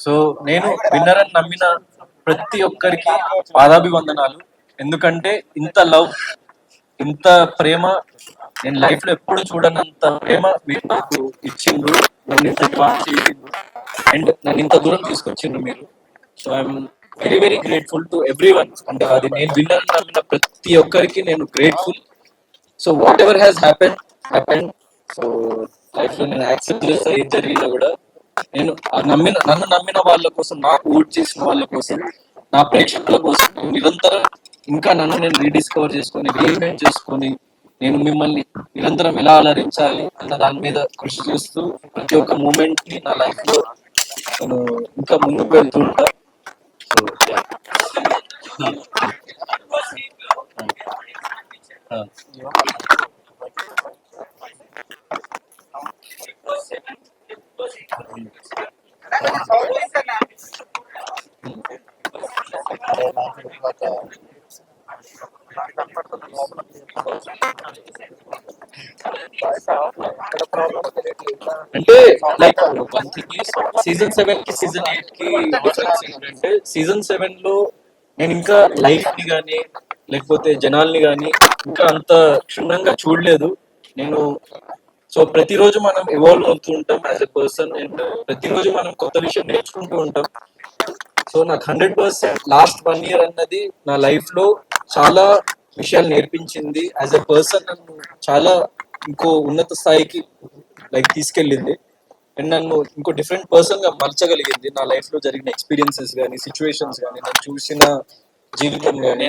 So నేను winner అని నమ్మిన ప్రతి ఒక్కరికి పాదాభివందనాలు. ఎందుకంటే ఇంత లవ్, ఇంత ప్రేమ నేను లైఫ్ లో ఎప్పుడు చూడనంత ప్రేమ మీరు నాకు ఇచ్చిండ్రు, నన్ను ఇంత బాగా చేసిండ్రు అండ్ నన్ను ఇంత దూరం తీసుకొచ్చిండ్రు మీరు. So I'm very very grateful to every one. అంటే అది నేను విన్నర్ నమ్మిన ప్రతి ఒక్కరికి నేను grateful. So whatever has happen. So life లో నేను యాక్సెప్ట్ చేస్తా ఏం జరిగినా కూడా. నేను నన్ను నమ్మిన వాళ్ళ కోసం, నాకు ఓట్ చేసిన వాళ్ళ కోసం, నా ప్రేక్షకుల కోసం నేను నిరంతరం ఇంకా నన్ను నేను రీడిస్కవర్ చేసుకొని, రీఇన్వెంట్ చేసుకొని, నేను మిమ్మల్ని నిరంతరం ఎలా అలరించాలి అన్న దాని మీద కృషి చేస్తూ ప్రతి ఒక్క మూమెంట్ ని నా లైఫ్ లో నేను ఇంకా ముందుకు వెళ్తుంటా. సో అంటే లైక్ వన్ థింగ్ సీజన్ 7 కి సీజన్ 8 కి డిఫరెన్స్ ఏంటంటే, సీజన్ 7 లో నేను ఇంకా లైఫ్ ని గానీ లేకపోతే జనాల్ని గానీ ఇంకా అంత క్షుణ్ణంగా చూడలేదు నేను. సో ప్రతిరోజు మనం ఎవాల్వ్ అవుతూ ఉంటాం యాజ్ ఎ పర్సన్ అండ్ ప్రతిరోజు మనం కొత్త విషయం నేర్చుకుంటూ ఉంటాం. సో నాకు 100% లాస్ట్ 1 year అన్నది నా లైఫ్ లో చాలా విషయాలు నేర్పించింది. యాజ్ ఎ పర్సన్ నన్ను చాలా ఇంకో ఉన్నత స్థాయికి లైక్ తీసుకెళ్ళింది అండ్ నన్ను ఇంకో డిఫరెంట్ పర్సన్ గా మలచగలిగింది. నా లైఫ్ లో జరిగిన ఎక్స్పీరియన్సెస్ కానీ, సిచ్యువేషన్స్ కానీ, నేను చూసిన జీవితం కానీ.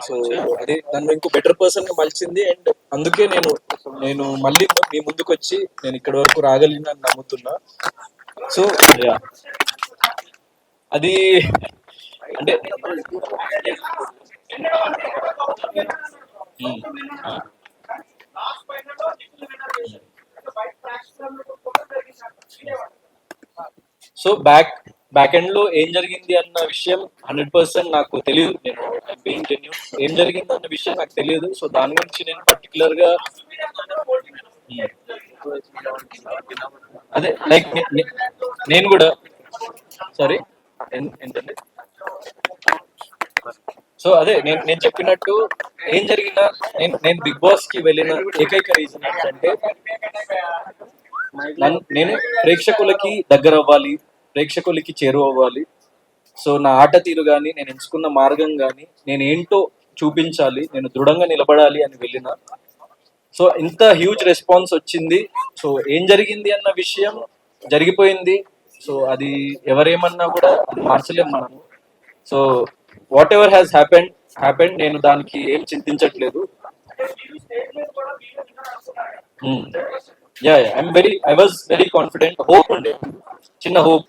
సో అదే నన్ను ఇంకో బెటర్ పర్సన్ గా మలిచింది అండ్ అందుకే నేను మళ్ళీ మీ ముందుకు వచ్చి నేను ఇక్కడ వరకు రాగలిగిన నమ్ముతున్నా. సో అది అంటే సో బ్యాక్ ఎండ్ లో ఏం జరిగింది అన్న విషయం 100% నాకు తెలియదు. నేను ఏం జరిగింది అన్న విషయం నాకు తెలియదు. సో దాని గురించి నేను పర్టికులర్ గా అదే లైక్ నేను కూడా సారీ ఏంటండి. సో అదే నేను చెప్పినట్టు ఏం జరిగినా నేను బిగ్ బాస్ కి వెళ్ళిన ఏకైక రీజన్ ఏంటంటే నేను ప్రేక్షకులకి దగ్గర అవ్వాలి, ప్రేక్షకులకి చేరువవ్వాలి. సో నా ఆట తీరు కానీ, నేను ఎంచుకున్న మార్గం కానీ, నేను ఏంటో చూపించాలి, నేను దృఢంగా నిలబడాలి అని వెళ్ళిన. సో ఇంత హ్యూజ్ రెస్పాన్స్ వచ్చింది. సో ఏం జరిగింది అన్న విషయం జరిగిపోయింది. సో అది ఎవరేమన్నా కూడా మార్చలేం మనము. So whatever has happened నేను దానికి ఏం చింతించట్లేదు. I was very confident. Hope ఉండే, చిన్న హోప్